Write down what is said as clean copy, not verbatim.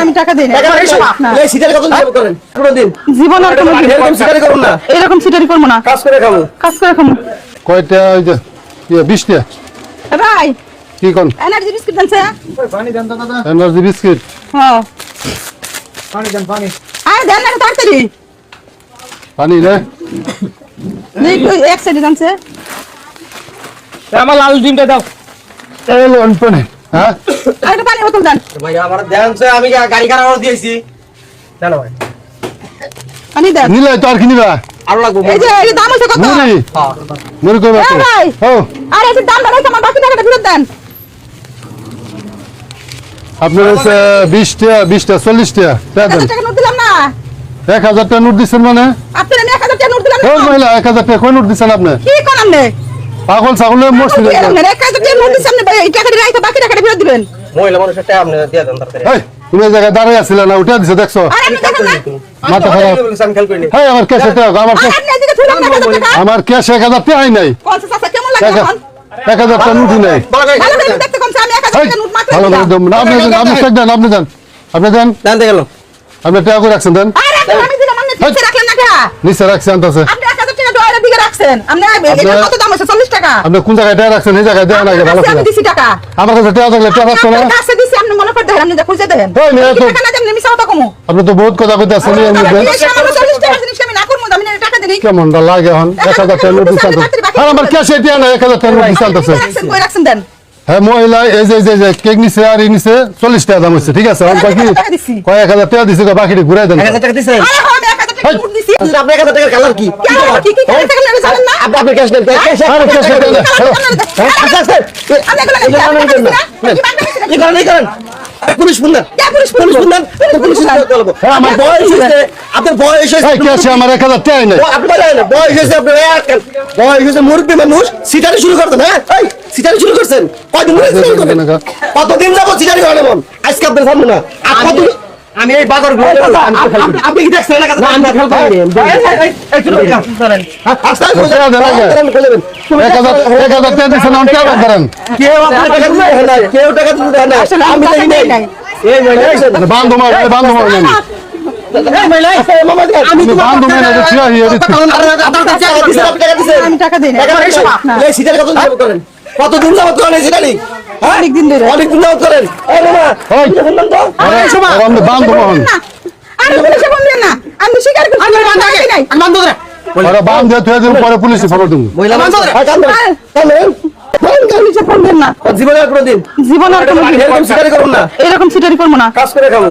আমি টাকা দেই না। এই সিটারি কত দিব করেন পুরো দিন জীবন আর কোনো এরকম সিটারি করুন না, এরকম সিটারি করব না। কাজ করে খাবো। কাজ করে খামু। কয়টা ওই যে 20 টা ভাই কি কোন এনার্জি বিস্কুট দেন স্যার। পানি দেন তো দাদা, এনার্জি বিস্কিট হ্যাঁ পানি দেন পানি। আয় দেন না তাড়াতাড়ি। পানি না নেই তো এক সাইডে দেন স্যার। আমার লাল ডিমটা দাও। এই লোন পানি হ্যাঁ আর একটা পানি বোতল দেন। ভাই আমার দেন সে, আমি গাড়ি কার অর্ডার দিয়েছি। জানো ভাই পানি দেন। নিলে তো আর কি নিবা আরো লাগবে। এই যে এর দাম হচ্ছে কত? মুড়ি হ্যাঁ মুড়ি কই এই ভাই ও আর এই যে দাম বাড়াইছে আমার বাকি টাকাটা ফেরত দেন। আপনার হচ্ছে 20 টা 40 টা দেন 1000 টাকা নোট দিলাম না। 1000 টাকা নোট দিচ্ছেন মানে আপনারা আমি 1000 টাকা নোট দিলাম ও না। মহিলা 1000 টাকা কই নোট দিচ্ছেন আপনি কি করেন আপনি? পাগল ছাগলের মস্তি কি করেন? 1000 টাকা নোট দিছেন আপনি, এই টাকাটা রাইতে বাকি টাকাটা ফেরত দিবেন। মহিলা মানুষের টাকা আপনি দিয়ে দেন তাড়াতাড়ি। এই তুমি এই জায়গায় দাঁড়িয়ে আছিলে না উঠে দিছে দেখছো আর আপনি দেখেন না? মাথা খারাপ আমি খেয়াল করিনি। হ্যাঁ আমার ক্যাশ টাকা আমার আর cash- আপনি এদিকে ছুড়লেন না 1000 টাকা। আমার ক্যাশ 1000 টাকাই নাই কোন চাচা কেমন লাগে এখন? 1000 টাকা নোটই নাই ভালো করে দেখতে কোন আমি 1000 এই, টাকা নোট মাত্র ভালো করে দিলাম। দেন না, আপনি চেক দেন আপনি দেন দেন দেখে গেল। আপনি টাকা করে রাখছেন দেন আর আমি দিলাম আপনি নিচে রাখলেন না কেন? নিচে রাখছেন আনতেছে আপনি 1000 টাকা ডলারের দিকে রাখছেন। আপনি এটা কত দাম আছে? 40 টাকা। আপনি কোন জায়গায় টাকা রাখছেন এই জায়গায় দেন আগে ভালো আমি করে দিছি টাকা। আমার কাছে টাকা থাকলে টাকা রাখতো না আপনার কাছে দিছি আপনি মনে করে দেখেন, আপনি যা খুঁজে দেখেন। ওই মেয়ে তো- টাকা না দেন মিছা কথা কমু। আপনি তো বহুত কথা কইতে আছেন এর মধ্যে এই সামান্য 40 টাকা জিনিস আমি না করব, আমি টাকা দেই। কেমনটা লাগে এখন 1000 টাকা নোট দিতে আর আমার ক্যাশ এটা না 1000 টাকা নোট দিতে আনতেছে রাখছেন কই রাখছেন দেন। হ্যাঁ মহিলা এই যে কেক নিছে আর এই নিছে 40 টাকা দাম হচ্ছে ঠিক আছে আর বাকি টাকা দিছি। কয় 1000 টাকা দিছে বাকিটা ঘুরাই দেন 1000 টাকা দিছেন? আরে আমি 1000 টাকা নোট দিছি। আপনি 1000 টাকার কালার কি? কি কালার টাকা নেবে জানেন না? আপনি ক্যাশ দেন, ক্যাশ। আরে ক্যাশ এটা না আচ্ছা আচ্ছা। আপনি এগুলো এই করেন, এই করেন, এই করেন। পুলিশ ফোন দেন। পুলিশ ফোন দেন। পুলিশ ফোন দেন। হ্যাঁ, আমার বয়স হয়েছে, আপনার বয়স হয়েছে। এই ক্যাশে আমার 1000 টাকাই নাই আপনি বলেন না, বয়স হয়েছে আপনার, বয়স হয়েছে মুরব্বী মানুষ, সিটারি শুরু করতেন। হ্যাঁ এই সিটারি শুরু করছেন কয়দিন ধরে সিটারি করবেন? কতদিন যাবো সিটারি করেন এমন? আজকে আপনার সামনে না আমি এই বাজার ঘুরে আপনি কি দেখছেন না? আমি খেয়াল করিনি। এই শুরু করেন। আস্তে আস্তে টাকা দেন আগে 1000 টাকা দিছেন আমি টাকা করেন কেউ আপনার টাকা দিতে দেয় না, কেউ টাকা দিতে দেয় না। আমি দেখি নাই। এই মেয়ে বান্ধব মার আমি বান্ধব মেনে ছিল আমি টাকা দেই না। কতদিন যাবত করেন এই সিটারি? অনেকদিন ধরে। অনেকদিন যাবত করেন। এই না ওই বান্ধব মহন না আরে পুলিশে ফোন দেন না। আমি স্বীকার করছি আমি টাকা দেই নাই। আমি বান্ধব রে। ওরা বান্ধ দিয়ে তুই দিন পরে পুলিশে খবর দেব মহিলা বান্ধব রে। কামেন পুলিশে ফোন দেন না। জীবনে আর কোনদিন জীবন আর কোনো এরকম সিটারি করুন না, এরকম সিটারি করব না। কাজ করে খাবো।